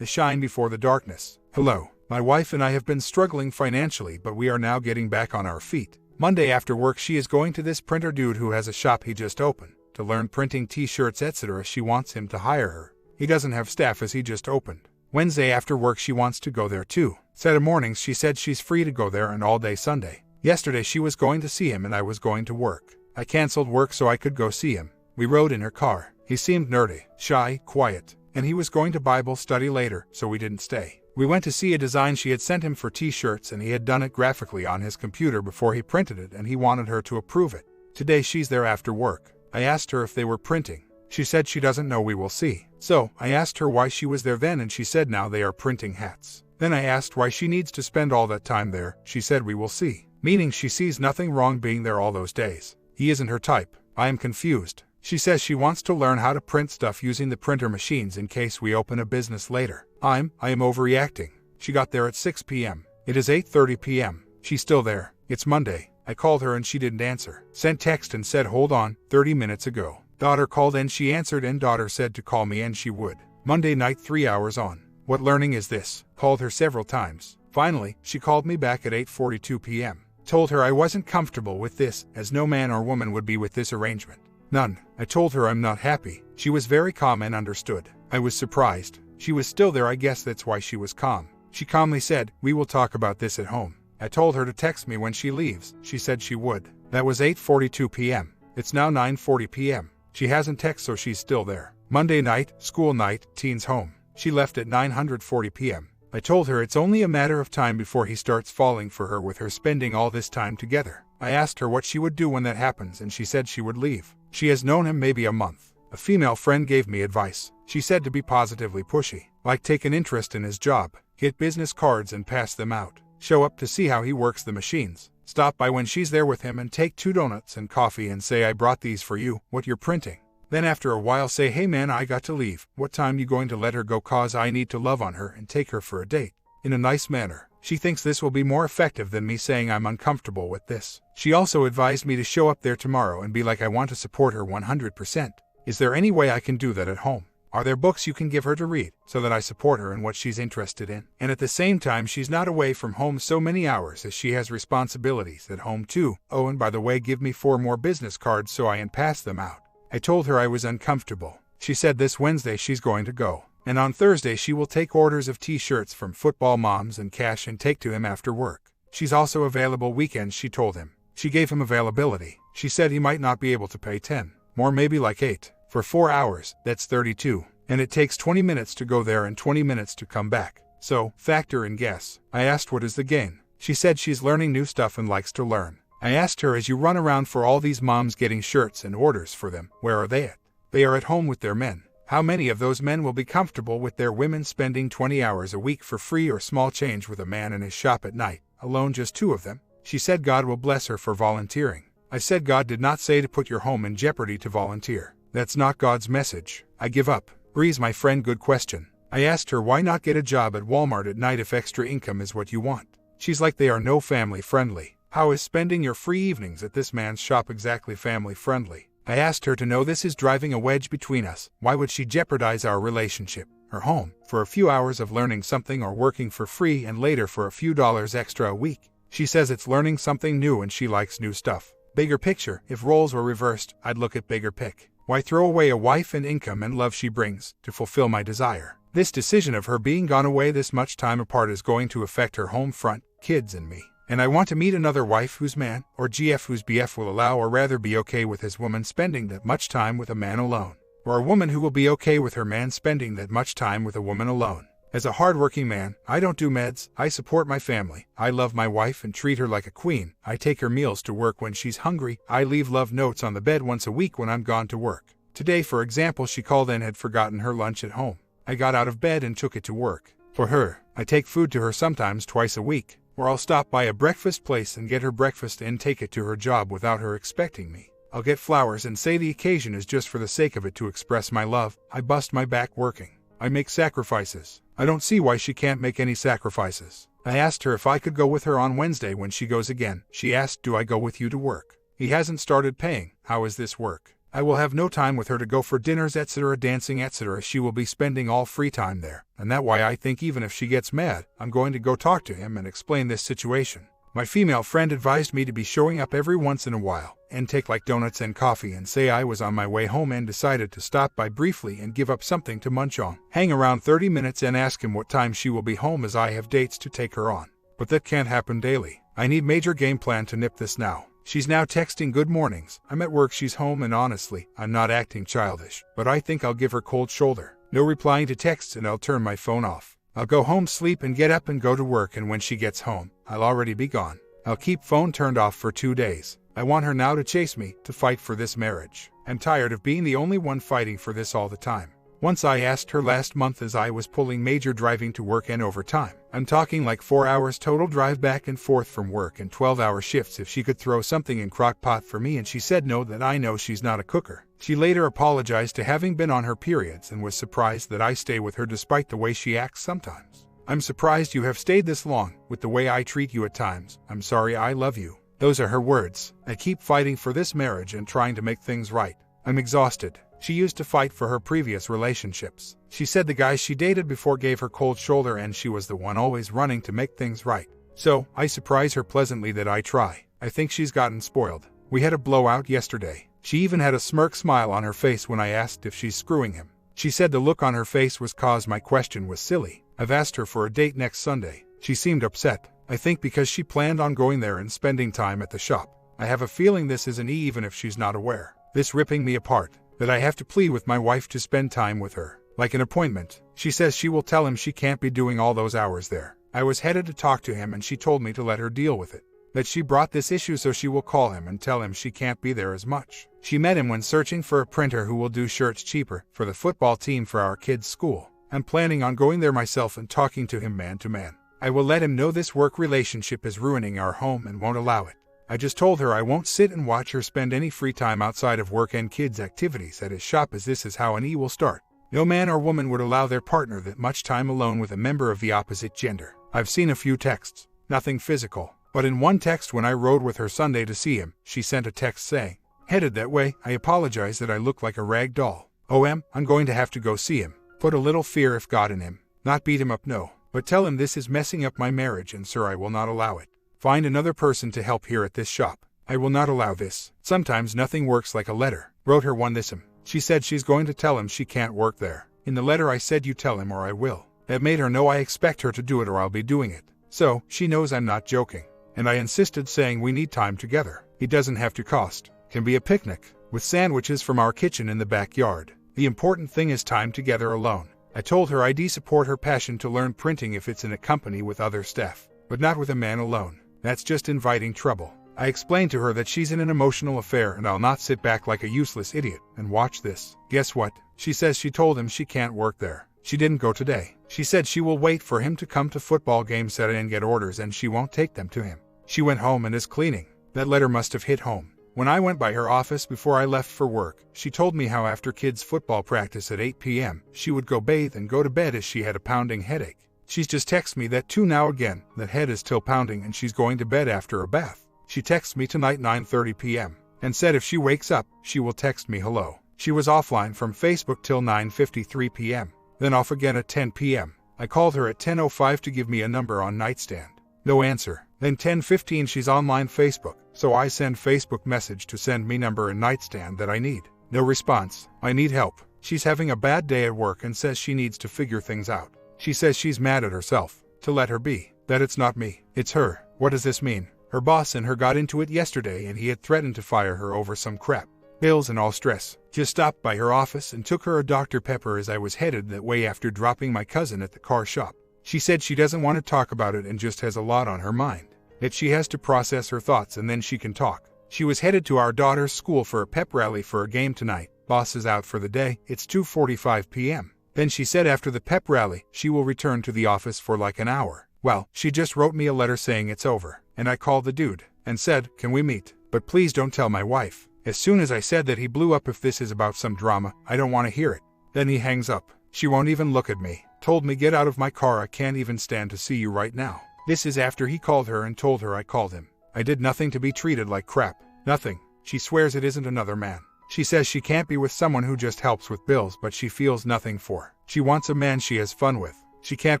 The shine before the darkness. Hello. My wife and I have been struggling financially, but we are now getting back on our feet. Monday after work she is going to this printer dude who has a shop he just opened to learn printing t-shirts etc. She wants him to hire her. He doesn't have staff as he just opened. Wednesday after work she wants to go there too. Saturday mornings she said she's free to go there and all day Sunday. Yesterday she was going to see him and I was going to work. I canceled work so I could go see him. We rode in her car. He seemed nerdy, shy, quiet, and he was going to Bible study later, so we didn't stay. We went to see a design she had sent him for t-shirts and he had done it graphically on his computer before he printed it and he wanted her to approve it. Today she's there after work. I asked her if they were printing. She said she doesn't know, we will see. So, I asked her why she was there then and she said now they are printing hats. Then I asked why she needs to spend all that time there. She said we will see. Meaning she sees nothing wrong being there all those days. He isn't her type. I am confused. She says she wants to learn how to print stuff using the printer machines in case we open a business later. I am overreacting. She got there at 6 p.m. It is 8:30 p.m. She's still there. It's Monday. I called her and she didn't answer. Sent text and said hold on, 30 minutes ago. Daughter called and she answered and daughter said to call me and she would. Monday night 3 hours on. What learning is this? Called her several times. Finally, she called me back at 8:42 p.m. Told her I wasn't comfortable with this, as no man or woman would be with this arrangement. None. I told her I'm not happy. She was very calm and understood. I was surprised. She was still there, I guess that's why she was calm. She calmly said, we will talk about this at home. I told her to text me when she leaves. She said she would. That was 8:42 p.m. It's now 9:40 p.m. She hasn't texted so she's still there. Monday night, school night, teens home. She left at 9:40 p.m. I told her it's only a matter of time before he starts falling for her with her spending all this time together. I asked her what she would do when that happens and she said she would leave. She has known him maybe a month. A female friend gave me advice. She said to be positively pushy, like take an interest in his job, get business cards and pass them out, show up to see how he works the machines, stop by when she's there with him and take 2 donuts and coffee and say I brought these for you, what you're printing. Then after a while say hey man I got to leave, what time you going to let her go cause I need to love on her and take her for a date. In a nice manner. She thinks this will be more effective than me saying I'm uncomfortable with this. She also advised me to show up there tomorrow and be like I want to support her 100%. Is there any way I can do that at home? Are there books you can give her to read so that I support her in what she's interested in? And at the same time she's not away from home so many hours as she has responsibilities at home too. Oh, and by the way, give me 4 more business cards so I can pass them out. I told her I was uncomfortable. She said this Wednesday she's going to go. And on Thursday she will take orders of t-shirts from football moms and cash and take to him after work. She's also available weekends, she told him. She gave him availability. She said he might not be able to pay 10, more maybe like 8. For 4 hours, that's 32. And it takes 20 minutes to go there and 20 minutes to come back. So, factor in gas. I asked what is the gain. She said she's learning new stuff and likes to learn. I asked her as you run around for all these moms getting shirts and orders for them, where are they at? They are at home with their men. How many of those men will be comfortable with their women spending 20 hours a week for free or small change with a man in his shop at night, alone just 2 of them? She said God will bless her for volunteering. I said God did not say to put your home in jeopardy to volunteer. That's not God's message. I give up. Breeze, my friend, good question. I asked her why not get a job at Walmart at night if extra income is what you want. She's like they are no family friendly. How is spending your free evenings at this man's shop exactly family friendly? I asked her to know this is driving a wedge between us. Why would she jeopardize our relationship, her home, for a few hours of learning something or working for free and later for a few dollars extra a week? She says it's learning something new and she likes new stuff. Bigger picture, if roles were reversed, I'd look at bigger pic. Why throw away a wife and income and love she brings to fulfill my desire? This decision of her being gone away this much time apart is going to affect her home front, kids and me. And I want to meet another wife whose man, or GF whose BF will allow or rather be okay with his woman spending that much time with a man alone. Or a woman who will be okay with her man spending that much time with a woman alone. As a hardworking man, I don't do meds, I support my family, I love my wife and treat her like a queen, I take her meals to work when she's hungry, I leave love notes on the bed once a week when I'm gone to work. Today, for example, she called and had forgotten her lunch at home. I got out of bed and took it to work. For her, I take food to her sometimes twice a week. Or I'll stop by a breakfast place and get her breakfast and take it to her job without her expecting me. I'll get flowers and say the occasion is just for the sake of it to express my love. I bust my back working. I make sacrifices. I don't see why she can't make any sacrifices. I asked her if I could go with her on Wednesday when she goes again. She asked, do I go with you to work? He hasn't started paying. How is this work? I will have no time with her to go for dinners etc. dancing etc. She will be spending all free time there, and that why I think even if she gets mad, I'm going to go talk to him and explain this situation. My female friend advised me to be showing up every once in a while, and take like donuts and coffee and say I was on my way home and decided to stop by briefly and give up something to munch on. Hang around 30 minutes and ask him what time she will be home as I have dates to take her on. But that can't happen daily. I need major game plan to nip this now. She's now texting good mornings, I'm at work, she's home, and honestly, I'm not acting childish, but I think I'll give her cold shoulder. No replying to texts and I'll turn my phone off. I'll go home, sleep, and get up and go to work, and when she gets home, I'll already be gone. I'll keep phone turned off for 2 days. I want her now to chase me, to fight for this marriage. I'm tired of being the only one fighting for this all the time. Once I asked her last month as I was pulling major driving to work and overtime. I'm talking like 4 hours total drive back and forth from work and 12-hour shifts if she could throw something in crock pot for me, and she said no, that I know she's not a cooker. She later apologized to having been on her periods and was surprised that I stay with her despite the way she acts sometimes. I'm surprised you have stayed this long, with the way I treat you at times. I'm sorry, I love you. Those are her words. I keep fighting for this marriage and trying to make things right. I'm exhausted. She used to fight for her previous relationships. She said the guys she dated before gave her cold shoulder and she was the one always running to make things right. So, I surprise her pleasantly that I try. I think she's gotten spoiled. We had a blowout yesterday. She even had a smirk smile on her face when I asked if she's screwing him. She said the look on her face was cause my question was silly. I've asked her for a date next Sunday. She seemed upset. I think because she planned on going there and spending time at the shop. I have a feeling this is an E even if she's not aware. This ripping me apart. That I have to plead with my wife to spend time with her. Like an appointment. She says she will tell him she can't be doing all those hours there. I was headed to talk to him and she told me to let her deal with it. That she brought this issue so she will call him and tell him she can't be there as much. She met him when searching for a printer who will do shirts cheaper for the football team for our kids' school. I'm planning on going there myself and talking to him man to man. I will let him know this work relationship is ruining our home and won't allow it. I just told her I won't sit and watch her spend any free time outside of work and kids' activities at his shop, as this is how an E will start. No man or woman would allow their partner that much time alone with a member of the opposite gender. I've seen a few texts, nothing physical, but in one text when I rode with her Sunday to see him, she sent a text saying, "Headed that way, I apologize that I look like a rag doll. I'm going to have to go see him. Put a little fear if God in him. Not beat him up, no, but tell him this is messing up my marriage and sir, I will not allow it. Find another person to help here at this shop. I will not allow this. Sometimes nothing works like a letter." Wrote her one this. She said she's going to tell him she can't work there. In the letter I said you tell him or I will. That made her know I expect her to do it or I'll be doing it. So, she knows I'm not joking. And I insisted saying we need time together. It doesn't have to cost. Can be a picnic. With sandwiches from our kitchen in the backyard. The important thing is time together alone. I told her I'd support her passion to learn printing if it's in a company with other staff. But not with a man alone. That's just inviting trouble. I explained to her that she's in an emotional affair and I'll not sit back like a useless idiot and watch this. Guess what? She says she told him she can't work there. She didn't go today. She said she will wait for him to come to football games Saturday and get orders and she won't take them to him. She went home and is cleaning. That letter must have hit home. When I went by her office before I left for work, she told me how after kids' football practice at 8 p.m., she would go bathe and go to bed as she had a pounding headache. She's just texted me that too now again, that head is still pounding and she's going to bed after a bath. She texts me tonight 9:30 p.m. and said if she wakes up, she will text me hello. She was offline from Facebook till 9:53 p.m., then off again at 10 p.m. I called her at 10:05 to give me a number on nightstand. No answer. Then 10:15 she's online Facebook, so I send Facebook message to send me number and nightstand that I need. No response. I need help. She's having a bad day at work and says she needs to figure things out. She says she's mad at herself. To let her be. That it's not me. It's her. What does this mean? Her boss and her got into it yesterday and he had threatened to fire her over some crap. Bills and all stress. Just stopped by her office and took her a Dr. Pepper as I was headed that way after dropping my cousin at the car shop. She said she doesn't want to talk about it and just has a lot on her mind. That she has to process her thoughts and then she can talk. She was headed to our daughter's school for a pep rally for a game tonight. Boss is out for the day. It's 2:45 p.m. Then she said after the pep rally, she will return to the office for like an hour. Well, she just wrote me a letter saying it's over. And I called the dude and said, "Can we meet? But please don't tell my wife." As soon as I said that, he blew up. "If this is about some drama, I don't want to hear it." Then he hangs up. She won't even look at me. Told me get out of my car, I can't even stand to see you right now. This is after he called her and told her I called him. I did nothing to be treated like crap. Nothing. She swears it isn't another man. She says she can't be with someone who just helps with bills but she feels nothing for. She wants a man she has fun with. She can't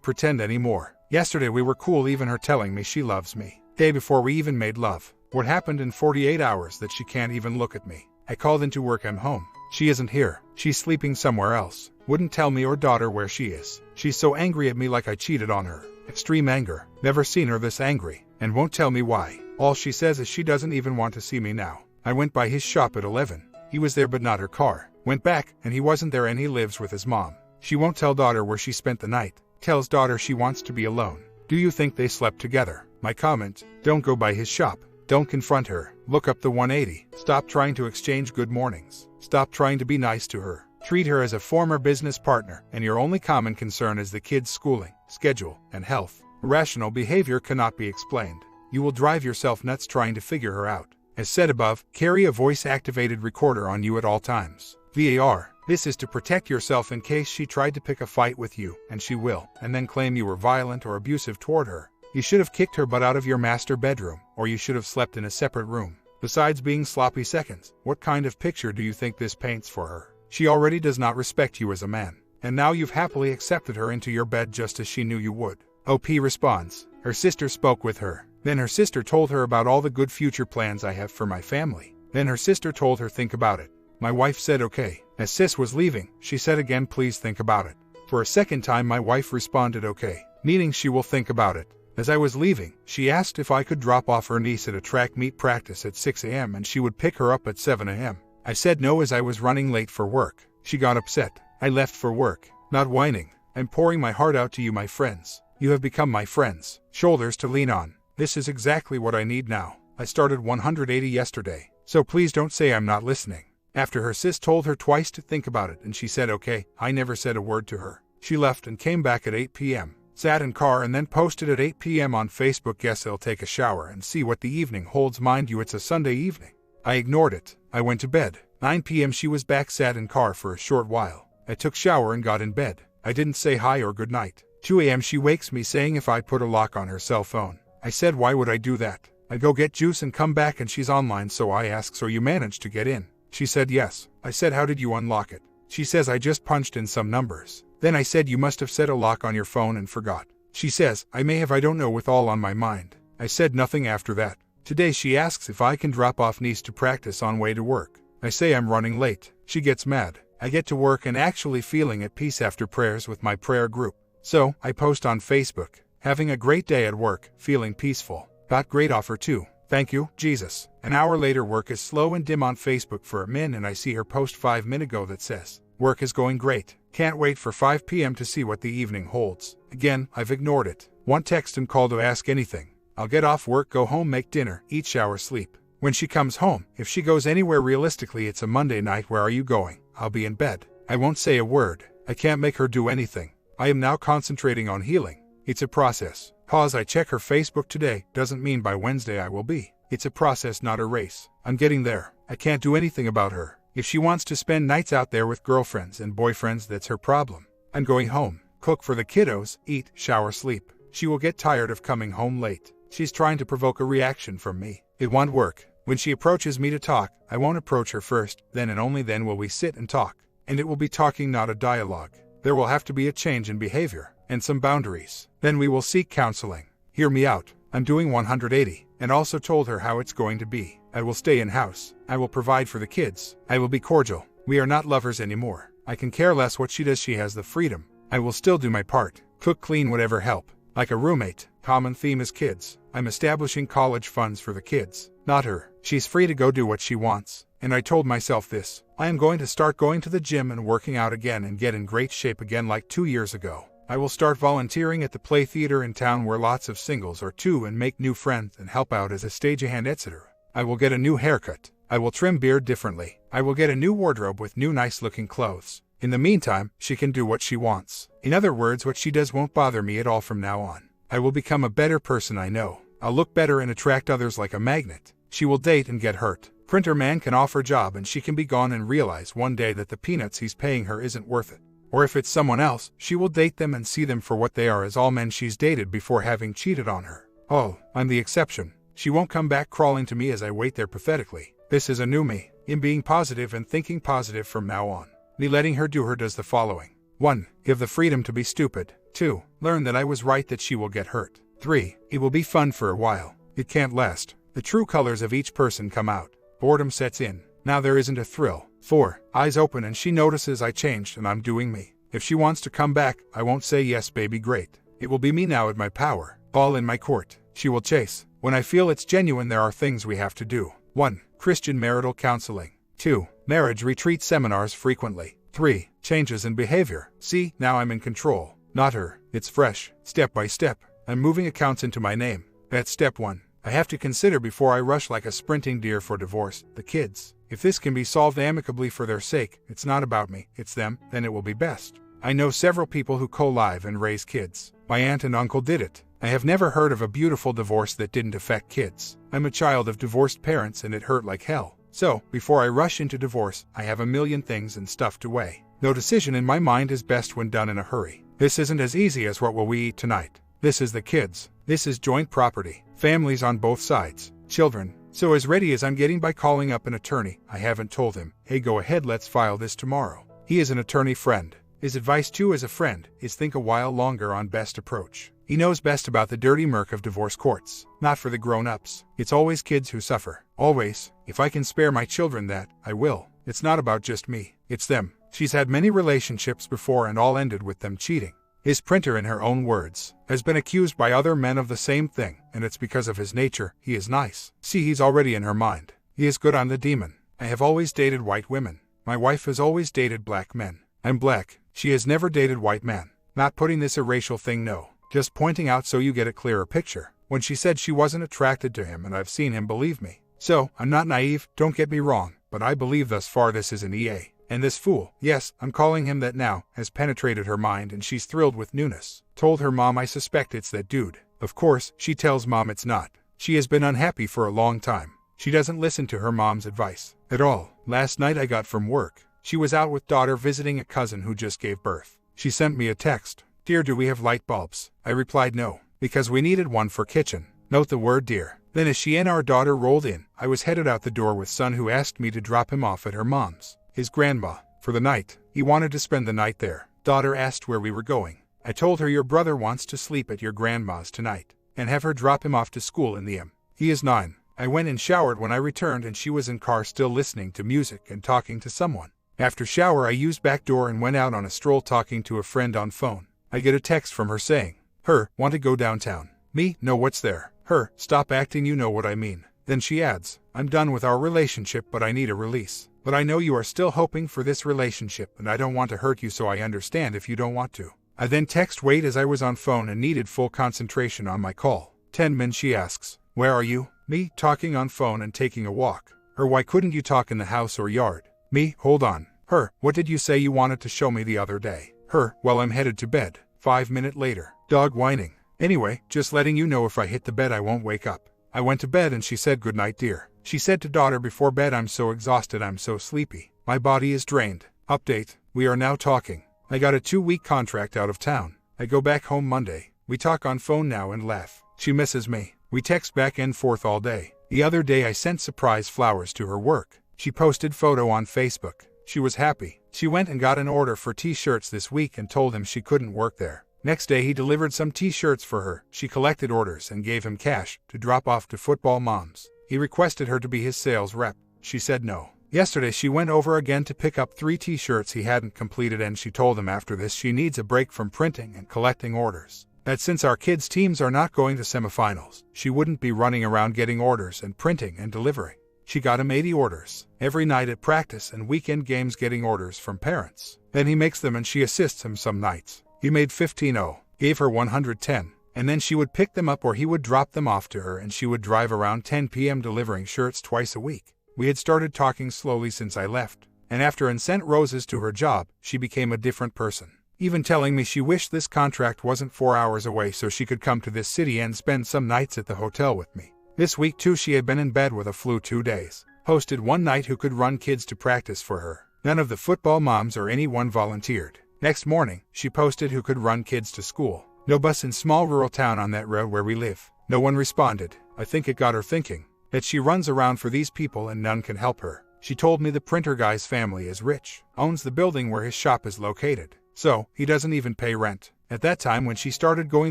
pretend anymore. Yesterday we were cool, even her telling me she loves me. Day before we even made love. What happened in 48 hours that she can't even look at me? I called into work, I'm home. She isn't here. She's sleeping somewhere else. Wouldn't tell me or daughter where she is. She's so angry at me like I cheated on her. Extreme anger. Never seen her this angry. And won't tell me why. All she says is she doesn't even want to see me now. I went by his shop at 11. He was there but not her car. Went back and he wasn't there and he lives with his mom. She won't tell daughter where she spent the night. Tells daughter she wants to be alone. Do you think they slept together? My comment: don't go by his shop. Don't confront her. Look up the 180. Stop trying to exchange good mornings. Stop trying to be nice to her. Treat her as a former business partner, and your only common concern is the kid's schooling, schedule, and health. Irrational behavior cannot be explained. You will drive yourself nuts trying to figure her out. As said above, carry a voice-activated recorder on you at all times. VAR. This is to protect yourself in case she tried to pick a fight with you, and she will, and then claim you were violent or abusive toward her. You should have kicked her butt out of your master bedroom, or you should have slept in a separate room. Besides being sloppy seconds, what kind of picture do you think this paints for her? She already does not respect you as a man, and now you've happily accepted her into your bed just as she knew you would. OP responds. Her sister spoke with her. Then her sister told her about all the good future plans I have for my family. Then her sister told her think about it. My wife said okay. As sis was leaving, she said again please think about it. For a second time my wife responded okay, meaning she will think about it. As I was leaving, she asked if I could drop off her niece at a track meet practice at 6 a.m. and she would pick her up at 7 a.m. I said no as I was running late for work. She got upset. I left for work, not whining. I'm pouring my heart out to you, my friends. You have become my friends, shoulders to lean on. This is exactly what I need now. I started 180 yesterday, so please don't say I'm not listening. After her sis told her twice to think about it and she said okay, I never said a word to her. She left and came back at 8 p.m. Sat in car and then posted at 8 p.m. on Facebook, guess I'll take a shower and see what the evening holds. Mind you, it's a Sunday evening. I ignored it. I went to bed. 9 p.m. she was back, sat in car for a short while. I took shower and got in bed. I didn't say hi or good night. 2 a.m. she wakes me saying if I put a lock on her cell phone. I said why would I do that? I go get juice and come back and she's online, so I ask so you managed to get in? She said yes. I said how did you unlock it? She says I just punched in some numbers. Then I said you must have set a lock on your phone and forgot. She says I may have, I don't know, with all on my mind. I said nothing after that. Today she asks if I can drop off niece to practice on way to work. I say I'm running late. She gets mad. I get to work and actually feeling at peace after prayers with my prayer group. So I post on Facebook, having a great day at work, feeling peaceful. Got great offer too. Thank you, Jesus. An hour later work is slow and dim on Facebook for a min and I see her post 5 minutes ago that says, work is going great. Can't wait for 5 p.m. to see what the evening holds. Again, I've ignored it. One text and call to ask anything. I'll get off work, go home, make dinner, eat, shower, sleep. When she comes home, if she goes anywhere, realistically it's a Monday night, where are you going? I'll be in bed. I won't say a word. I can't make her do anything. I am now concentrating on healing. It's a process. Pause. I check her Facebook today, doesn't mean by Wednesday I will be. It's a process, not a race. I'm getting there. I can't do anything about her. If she wants to spend nights out there with girlfriends and boyfriends, that's her problem. I'm going home, cook for the kiddos, eat, shower, sleep. She will get tired of coming home late. She's trying to provoke a reaction from me. It won't work. When she approaches me to talk, I won't approach her first, then and only then will we sit and talk. And it will be talking, not a dialogue. There will have to be a change in behavior, and some boundaries. Then we will seek counseling. Hear me out. I'm doing 180, and also told her how it's going to be. I will stay in house. I will provide for the kids. I will be cordial. We are not lovers anymore. I can care less what she does. She has the freedom. I will still do my part. Cook, clean, whatever, help. Like a roommate. Common theme is kids. I'm establishing college funds for the kids, not her. She's free to go do what she wants. And I told myself this. I am going to start going to the gym and working out again and get in great shape again like 2 years ago. I will start volunteering at the play theater in town where lots of singles are too, and make new friends and help out as a stagehand, etc. I will get a new haircut. I will trim beard differently. I will get a new wardrobe with new nice looking clothes. In the meantime, she can do what she wants. In other words, what she does won't bother me at all from now on. I will become a better person, I know. I'll look better and attract others like a magnet. She will date and get hurt. Printer man can offer job and she can be gone and realize one day that the peanuts he's paying her isn't worth it. Or if it's someone else, she will date them and see them for what they are, as all men she's dated before having cheated on her. Oh, I'm the exception. She won't come back crawling to me as I wait there pathetically. This is a new me. in being positive and thinking positive from now on. Me letting her do her does the following. 1. Give the freedom to be stupid. 2. Learn that I was right that she will get hurt. 3. It will be fun for a while. It can't last. The true colors of each person come out. Boredom sets in. Now there isn't a thrill. 4. Eyes open and she notices I changed and I'm doing me. If she wants to come back, I won't say yes baby great. It will be me now at my power. Ball in my court. She will chase. When I feel it's genuine there are things we have to do. 1. Christian marital counseling. 2. Marriage retreat seminars frequently. 3. Changes in behavior. See, now I'm in control. Not her. It's fresh. Step by step. I'm moving accounts into my name. That's step 1. I have to consider before I rush like a sprinting deer for divorce, the kids. If this can be solved amicably for their sake, it's not about me, it's them, then it will be best. I know several people who co-live and raise kids. My aunt and uncle did it. I have never heard of a beautiful divorce that didn't affect kids. I'm a child of divorced parents and it hurt like hell. So, before I rush into divorce, I have a million things and stuff to weigh. No decision in my mind is best when done in a hurry. This isn't as easy as what will we eat tonight. This is the kids. This is joint property. Families on both sides. Children. So as ready as I'm getting by calling up an attorney, I haven't told him, hey go ahead let's file this tomorrow. He is an attorney friend. His advice too as a friend is think a while longer on best approach. He knows best about the dirty murk of divorce courts. Not for the grown-ups. It's always kids who suffer. Always. If I can spare my children that, I will. It's not about just me. It's them. She's had many relationships before and all ended with them cheating. His printer, in her own words, has been accused by other men of the same thing, and it's because of his nature. He is nice. See, he's already in her mind. He is good on the demon. I have always dated white women. My wife has always dated black men. I'm black. She has never dated white men. Not putting this a racial thing, no. Just pointing out so you get a clearer picture. When she said she wasn't attracted to him and I've seen him, believe me. So, I'm not naive, don't get me wrong, but I believe thus far this is an EA. And this fool, yes, I'm calling him that now, has penetrated her mind and she's thrilled with newness. Told her mom I suspect it's that dude. Of course, she tells mom it's not. She has been unhappy for a long time. She doesn't listen to her mom's advice. At all. Last night I got from work. She was out with daughter visiting a cousin who just gave birth. She sent me a text. Dear, do we have light bulbs? I replied no, because we needed one for kitchen. Note the word dear. Then as she and our daughter rolled in, I was headed out the door with son who asked me to drop him off at her mom's. His grandma, for the night. He wanted to spend the night there. Daughter asked where we were going. I told her your brother wants to sleep at your grandma's tonight, and have her drop him off to school in the M. He is 9. I went and showered when I returned and she was in car still listening to music and talking to someone. After shower I used back door and went out on a stroll talking to a friend on phone. I get a text from her saying, her, want to go downtown? Me, no what's there? Her, stop acting you know what I mean. Then she adds, I'm done with our relationship but I need a release. But I know you are still hoping for this relationship and I don't want to hurt you so I understand if you don't want to. I then text wait as I was on phone and needed full concentration on my call. 10 min she asks, where are you? Me, talking on phone and taking a walk. Her, why couldn't you talk in the house or yard? Me, hold on. Her, what did you say you wanted to show me the other day? Her, well I'm headed to bed. 5 minutes later. Dog whining. Anyway, just letting you know if I hit the bed I won't wake up. I went to bed and she said good night dear. She said to daughter before bed I'm so exhausted I'm so sleepy. My body is drained. Update. We are now talking. I got a 2-week contract out of town. I go back home Monday. We talk on phone now and laugh. She misses me. We text back and forth all day. The other day I sent surprise flowers to her work. She posted photo on Facebook. She was happy. She went and got an order for t-shirts this week and told him she couldn't work there. Next day he delivered some t-shirts for her. She collected orders and gave him cash to drop off to football moms. He requested her to be his sales rep. She said no. Yesterday she went over again to pick up 3 t-shirts he hadn't completed and she told him after this she needs a break from printing and collecting orders. That since our kids' teams are not going to semifinals, she wouldn't be running around getting orders and printing and delivering. She got him 80 orders. Every night at practice and weekend games getting orders from parents. Then he makes them and she assists him some nights. He made 15-0, gave her 110, and then she would pick them up or he would drop them off to her and she would drive around 10 p.m. delivering shirts twice a week. We had started talking slowly since I left, and after and sent roses to her job, she became a different person. Even telling me she wished this contract wasn't 4 hours away so she could come to this city and spend some nights at the hotel with me. This week too she had been in bed with a flu 2 days. Hosted one night who could run kids to practice for her. None of the football moms or anyone volunteered. Next morning, she posted who could run kids to school. No bus in small rural town on that road where we live. No one responded. I think it got her thinking that she runs around for these people and none can help her. She told me the printer guy's family is rich, owns the building where his shop is located, so he doesn't even pay rent. At that time when she started going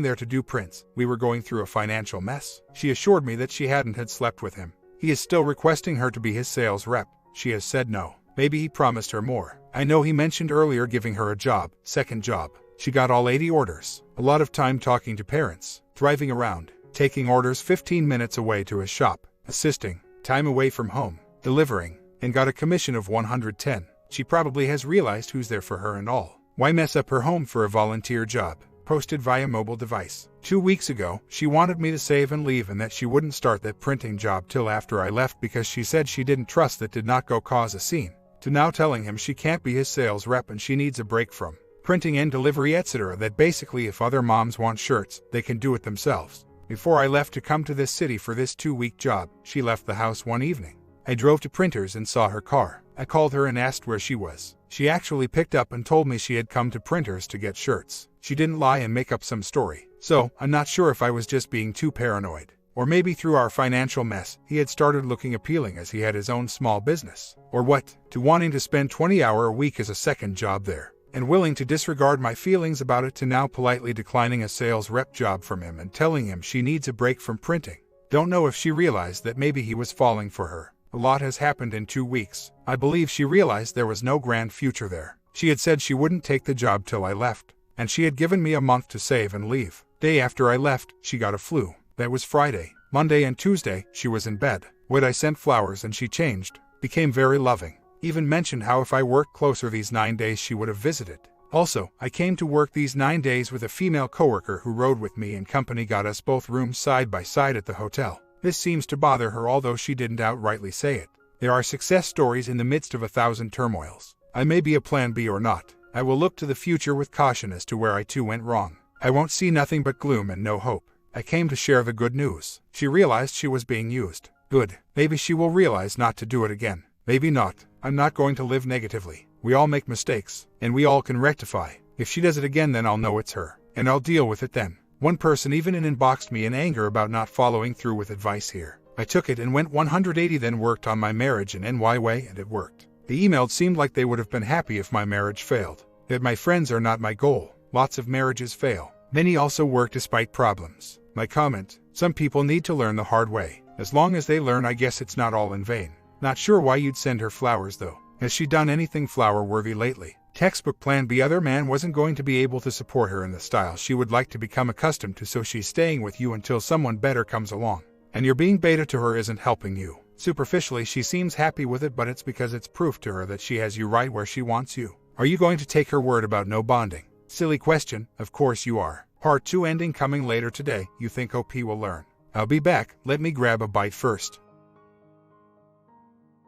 there to do prints, we were going through a financial mess. She assured me that she hadn't slept with him. He is still requesting her to be his sales rep. She has said no. Maybe he promised her more. I know he mentioned earlier giving her a job, second job. She got all 80 orders. A lot of time talking to parents, driving around, taking orders 15 minutes away to his shop, assisting, time away from home, delivering, and got a commission of 110. She probably has realized who's there for her and all. Why mess up her home for a volunteer job? Posted via mobile device. 2 weeks ago, she wanted me to save and leave and that she wouldn't start that printing job till after I left because she said she didn't trust that did not go cause a scene. To now telling him she can't be his sales rep and she needs a break from printing and delivery etc. that basically if other moms want shirts, they can do it themselves. Before I left to come to this city for this 2-week job, she left the house one evening. I drove to Printers and saw her car. I called her and asked where she was. She actually picked up and told me she had come to Printers to get shirts. She didn't lie and make up some story. So, I'm not sure if I was just being too paranoid. Or maybe through our financial mess, he had started looking appealing as he had his own small business. Or what? To wanting to spend 20 hours a week as a second job there. And willing to disregard my feelings about it to now politely declining a sales rep job from him and telling him she needs a break from printing. Don't know if she realized that maybe he was falling for her. A lot has happened in 2 weeks. I believe she realized there was no grand future there. She had said she wouldn't take the job till I left, and she had given me a month to save and leave. Day after I left, she got a flu. That was Friday. Monday and Tuesday, she was in bed. I sent flowers and she changed, became very loving. Even mentioned how if I worked closer these 9 days she would have visited. Also, I came to work these 9 days with a female coworker who rode with me and company got us both rooms side by side at the hotel. This seems to bother her although she didn't outrightly say it. There are success stories in the midst of 1,000 turmoils. I may be a plan B or not. I will look to the future with caution as to where I too went wrong. I won't see nothing but gloom and no hope. I came to share the good news. She realized she was being used. Good. Maybe she will realize not to do it again. Maybe not. I'm not going to live negatively. We all make mistakes, and we all can rectify. If she does it again then I'll know it's her, and I'll deal with it then. One person even inboxed me in anger about not following through with advice here. I took it and went 180 then worked on my marriage in NY way and it worked. The email seemed like they would have been happy if my marriage failed. That my friends are not my goal. Lots of marriages fail. Many also work despite problems. My comment, some people need to learn the hard way. As long as they learn I guess it's not all in vain. Not sure why you'd send her flowers though. Has she done anything flower-worthy lately? Textbook plan B other man wasn't going to be able to support her in the style she would like to become accustomed to so she's staying with you until someone better comes along. And your being beta to her isn't helping you. Superficially she seems happy with it but it's because it's proof to her that she has you right where she wants you. Are you going to take her word about no bonding? Silly question, of course you are. Part 2 ending coming later today. You think OP will learn? I'll be back, let me grab a bite first.